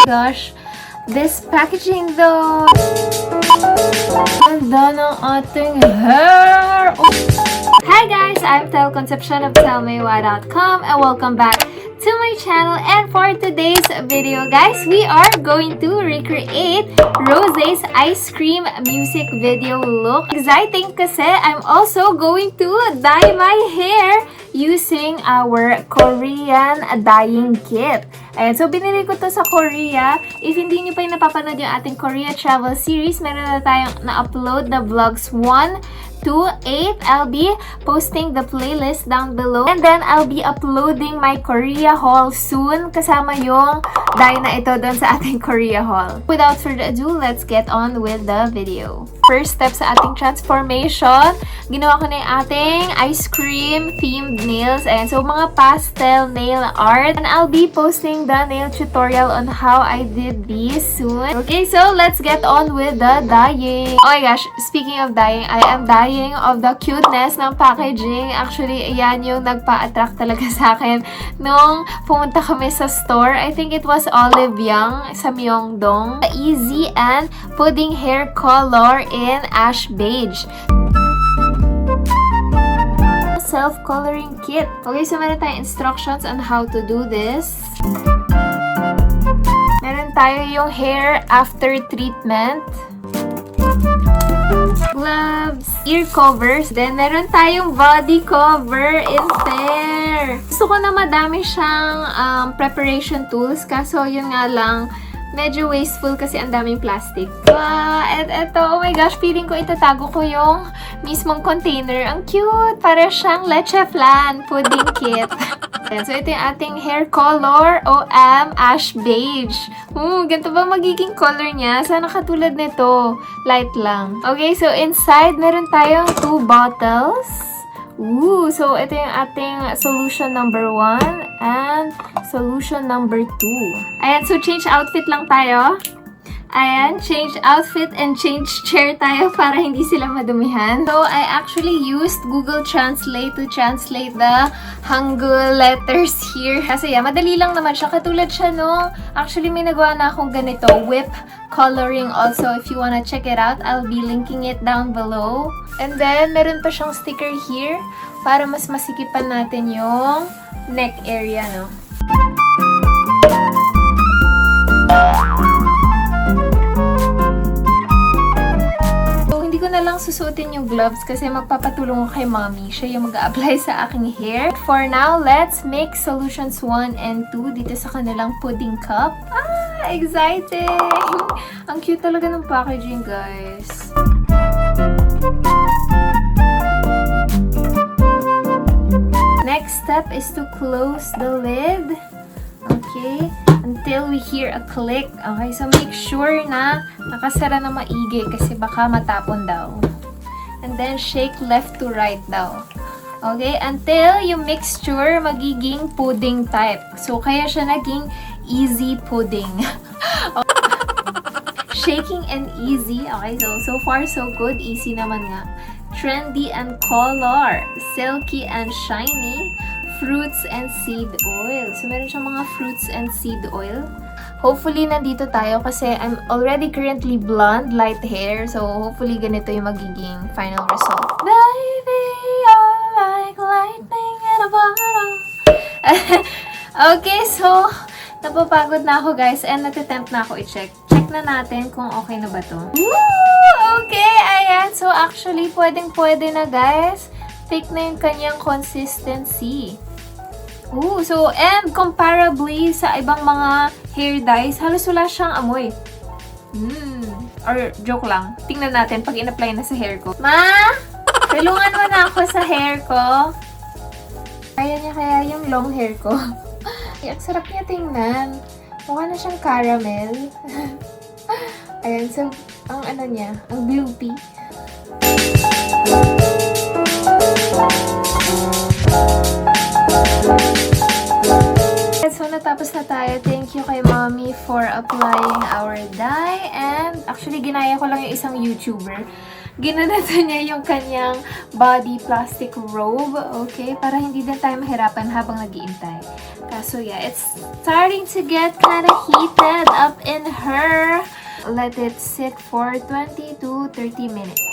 Gosh, this packaging though. Ganda ng ating hair. Hi guys, I'm Concepcion of tellemaywhy.com and welcome back to my channel. And for today's video guys, we are going to recreate Rosé's ice cream music video look. Exciting kasi I'm also going to dye my hair using our Korean dyeing kit. Ayan, so binili ko to sa Korea. If hindi nyo pa yung napapanood yung ating Korea travel series, meron na tayong na-upload na vlogs 1 to 8. I'll be posting the playlist down below. And then, I'll be uploading my Korea haul soon. Kasama yung dye na ito doon sa ating Korea haul. Without further ado, let's get on with the video. First step sa ating transformation, ginawa ko na yung ating ice cream themed nails. Ayan, so mga pastel nail art. And I'll be posting the nail tutorial on how I did these soon. Okay, so let's get on with the dyeing. Oh my gosh, speaking of dyeing, I am dyeing of the cuteness ng packaging. Actually, ayan yung nagpa-attract talaga sa akin nung pumunta kami sa store. I think it was Olive Young sa Myeongdong. EZN Pudding Hair Color in Ash Beige. Self-coloring kit. Okay, so meron tayong instructions on how to do this. Meron tayo yung hair after treatment. Gloves, ear covers, then meron tayong body cover in fair. Gusto ko na madami siyang preparation tools, kaso yun nga lang, medyo wasteful kasi ang daming plastic. And eto, oh my gosh, feeling ko itatago ko yung mismong container. Ang cute! Para siyang leche flan pudding kit. So, ito yung ating hair color, Ash Beige. Ganito ba magiging color niya? Sana katulad nito. Light lang. Okay, so inside, meron tayong 2 bottles. So ito yung ating solution number 1 and solution number 2. Ayan, so change outfit lang tayo. Ayan, change outfit and change chair tayo para hindi sila madumihan. So, I actually used Google Translate to translate the Hangul letters here. Kasi yeah, madali lang naman siya. Katulad siya nung, actually may nagawa na akong ganito, whip coloring also. If you wanna check it out, I'll be linking it down below. And then, meron pa siyang sticker here para mas masikipan natin yung neck area, no? Hindi ko na lang susuotin yung gloves kasi magpapatulong ko kay mommy. Siya yung mag-a-apply sa aking hair. For now, let's make solutions 1 and 2 dito sa kanilang pudding cup. Exciting! Ang cute talaga ng packaging, guys. Next step is to close the lid. Okay? Until we hear a click. Okay, so make sure na nakasara na maigi kasi baka matapon daw. And then shake left to right daw. Okay, until yung mixture magiging pudding type. So kaya siya naging easy pudding. Shaking and easy. Okay, so far so good. Easy naman nga. Trendy and color. Silky and shiny. Fruits and seed oil. So, meron siyang mga fruits and seed oil. Hopefully, nandito tayo kasi I'm already currently blonde, light hair. So, hopefully, ganito yung magiging final result. Baby, you're like lightning in a bottle. Okay, so, napapagod na ako, guys. And natitempt na ako i-check. Check na natin kung okay na ba to. Okay, ayan. So, actually, pwedeng-pwede na, guys. Take na yung kanyang consistency. So, and comparably sa ibang mga hair dyes, halos wala siyang amoy. Or, joke lang. Tingnan natin pag in-apply na sa hair ko. Ma! Tulungan mo na ako sa hair ko. Kaya niya kaya yung long hair ko. Ay, ang sarap niya tingnan. Mukha na siyang caramel. Ayan, so, ang ano niya, ang gloopy. So, natapos na tayo. Thank you kay mommy for applying our dye. And, actually, ginaya ko lang yung isang YouTuber ginanato niya yung kanyang body plastic robe, okay? Para hindi din tayo mahirapan habang nag-iintay. Kaso yeah, it's starting to get kind of heated up in her. Let it sit for 20 to 30 minutes.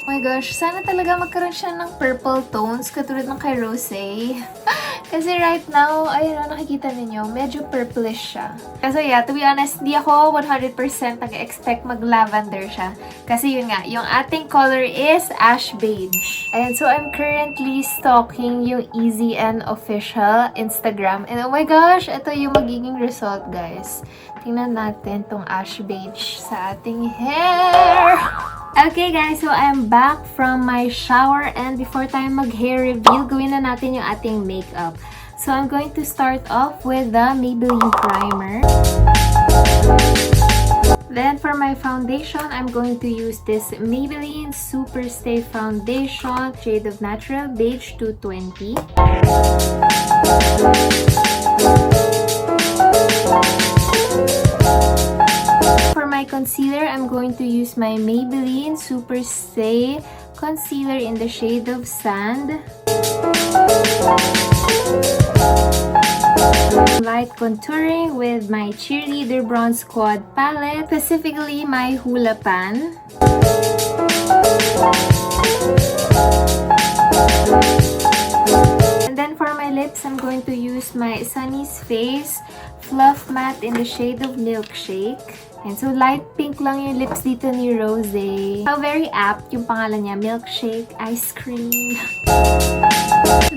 Oh my gosh, sana talaga magkaroon siya ng purple tones katulad ng kay Rosé. Kasi right now, ayun, nakikita ninyo, medyo purplish siya. Kasi yeah, to be honest, hindi ako 100% nag-expect mag-lavender siya. Kasi yun nga, yung ating color is ash beige. And so I'm currently stalking yung EZN official Instagram. And oh my gosh, ito yung magiging result, guys. Tingnan natin tong ash beige sa ating hair. Okay guys, so I'm back from my shower and before tayo mag-hair reveal, gawin na natin yung ating makeup. So I'm going to start off with the Maybelline primer. Then for my foundation, I'm going to use this Maybelline Super Stay Foundation, shade of Natural Beige 220. For my concealer, I'm going to use my Maybelline Super Stay Concealer in the shade of Sand. Light contouring with my Cheerleader Bronze Squad palette, specifically my Hula Pan. And then for my lips, I'm going to use my Sunny's Face Fluff Matte in the shade of Milkshake. And so light pink lang yung lips dito ni Rosé. So very apt yung pangalan niya, Milkshake Ice Cream.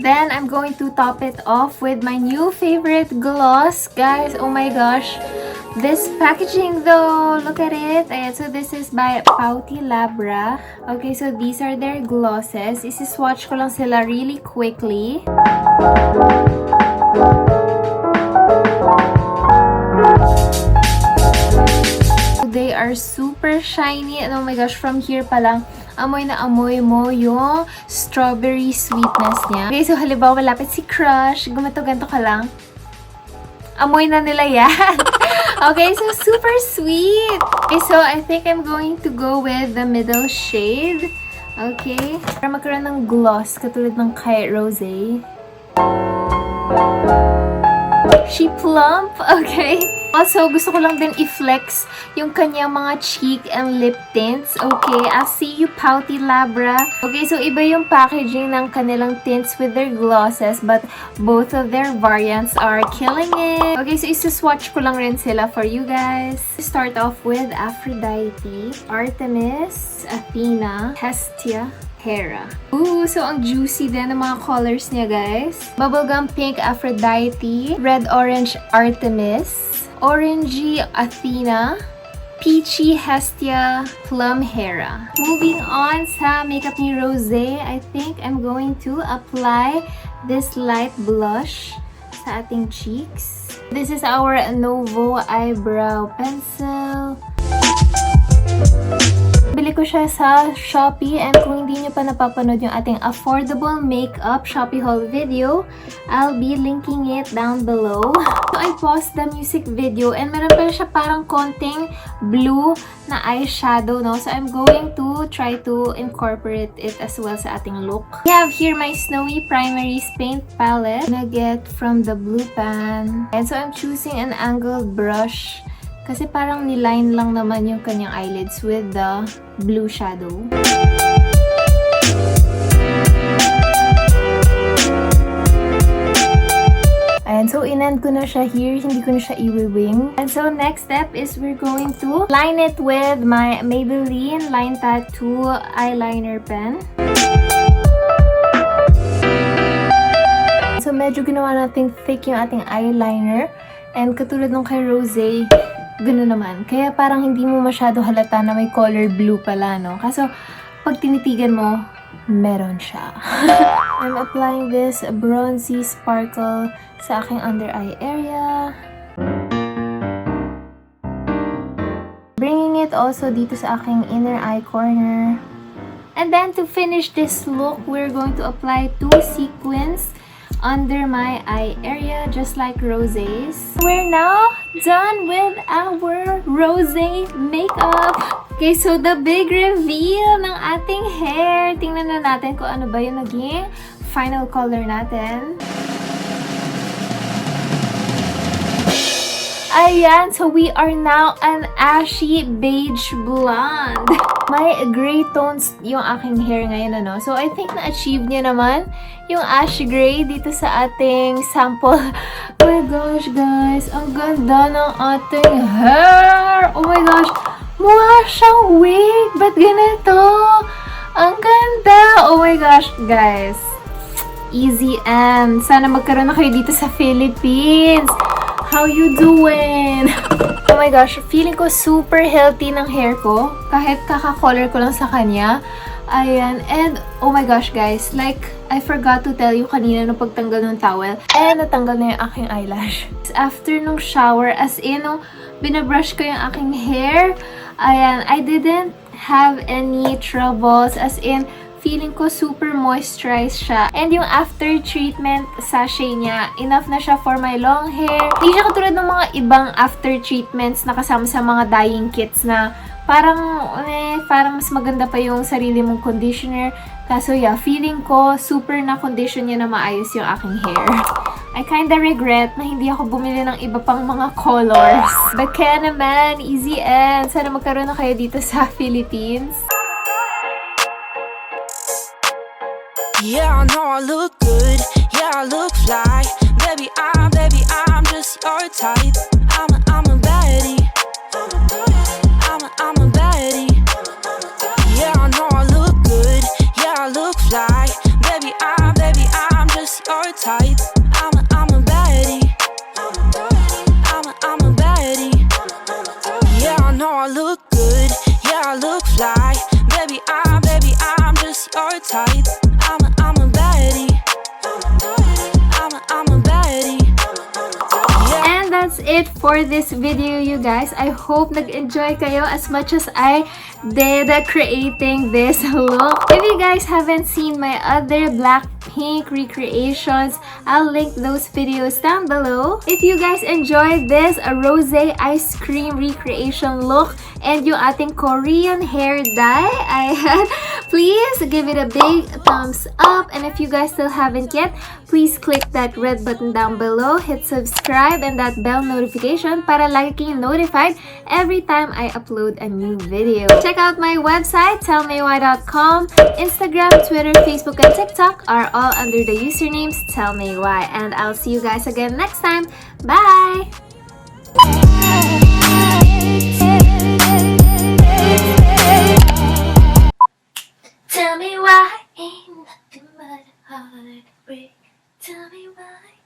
Then I'm going to top it off with my new favorite gloss. Guys, oh my gosh. This packaging though, look at it. Ayan, so this is by Pouty Labra. Okay, so these are their glosses. Isi-swatch ko lang sila really quickly. They are super shiny and oh my gosh, from here pa lang, amoy na amoy mo yung strawberry sweetness niya. Okay, so halimbawa malapit si crush, gumato-ganto ka lang, amoy na nila yan. Okay, so super sweet. Okay, so I think I'm going to go with the middle shade. Okay, para magkaroon ng gloss katulad ng kay Rosé. She plump, okay. Also, gusto ko lang din i-flex yung kanyang mga cheek and lip tints. Okay, I see you, Pouty Labra. Okay, so iba yung packaging ng kanilang tints with their glosses, but both of their variants are killing it. Okay, so isa-swatch ko lang rin sila for you guys. Start off with Aphrodite, Artemis, Athena, Hestia, Hera. Ooh, so ang juicy din ng mga colors niya, guys. Bubblegum Pink, Aphrodite. Red-Orange, Artemis. Orangey, Athena. Peachy, Hestia. Plum, Hera. Moving on sa makeup ni Rosé, I think I'm going to apply this light blush sa ating cheeks. This is our Novo Eyebrow Pencil. Bili ko siya sa Shopee and kung hindi nyo pa napapanood yung ating affordable makeup Shopee haul video, I'll be linking it down below. So I paused the music video and meron pa siya parang konting blue na eyeshadow, no? So I'm going to try to incorporate it as well sa ating look. I have here my Snowy Primaries Paint Palette na get from the Blue Pan. And so I'm choosing an angled brush kasi parang niline lang naman yung kanyang eyelids with the blue shadow. And so, in-end ko na siya here. Hindi ko na siya i-wing. And so, next step is we're going to line it with my Maybelline Line Tattoo eyeliner pen. So, medyo ginawa natin thick yung ating eyeliner. And katulad nung kay Rosé, gano'n naman. Kaya parang hindi mo masyado halata na may color blue pala, no? Kaso, pag tinitigan mo, meron siya. I'm applying this bronzy sparkle sa aking under eye area. Bringing it also dito sa aking inner eye corner. And then, to finish this look, we're going to apply 2 sequins under my eye area, just like Rosé's. We're now done with our Rosé makeup. Okay, so the big reveal ng ating hair. Tingnan na natin kung ano ba yung naging final color natin. Ayan, so we are now an ashy beige blonde. May gray tones yung aking hair ngayon, ano? So, I think na-achieve niya naman yung ash gray dito sa ating sample. Oh my gosh, guys. Ang ganda ng ating hair. Oh my gosh. Mukha siyang wig. Ba't ganito? Ang ganda. Oh my gosh, guys. EZN. Sana magkaroon na kayo dito sa Philippines. How you doing? Oh my gosh, feeling ko super healthy ng hair ko. Kahit kaka-color ko lang sa kanya. Ayan. And, oh my gosh, guys. Like, I forgot to tell you kanina nung pagtanggal ng towel. And, natanggal na yung aking eyelash. After nung shower, as in, nung binabrush ko yung aking hair, ayan, I didn't have any troubles. As in, feeling ko super moisturized siya. And yung after treatment sachet niya, enough na siya for my long hair. Hindi siya katulad ng mga ibang after treatments na kasama sa mga dyeing kits na parang mas maganda pa yung sarili mong conditioner. Kaso yeah, feeling ko super na condition niya na maayos yung aking hair. I kinda regret na hindi ako bumili ng iba pang mga colors. But kaya naman, EZN. Sana magkaroon na kayo dito sa Philippines. Yeah, I know I look good. Yeah, I look fly. Baby, I'm just your type. I'm a baddie. I'm a baddie. Yeah, I know I look good. Yeah, I look fly. Baby, I'm just your type. I'm a baddie. I'm a baddie. Yeah, I know I look good. Yeah, I look fly. Baby, I'm just your type. I'm a baddie. I'm a baddie. Yeah. And that's it for this video, you guys. I hope nag-enjoy kayo as much as I did creating this look. If you guys haven't seen my other BLACKPINK recreations, I'll link those videos down below. If you guys enjoyed this Rosé ice cream recreation look and yung ating Korean hair dye, please give it a big thumbs up. And if you guys still haven't yet, please click that red button down below, hit subscribe and that bell notification para lagi kayong notified every time I upload a new video. Check out my website, tellemaywhy.com. Instagram, Twitter, Facebook, and TikTok are all under the usernames tellemaywhy. And I'll see you guys again next time. Bye! Tell me why ain't nothing but a heartbreak. Tell me why.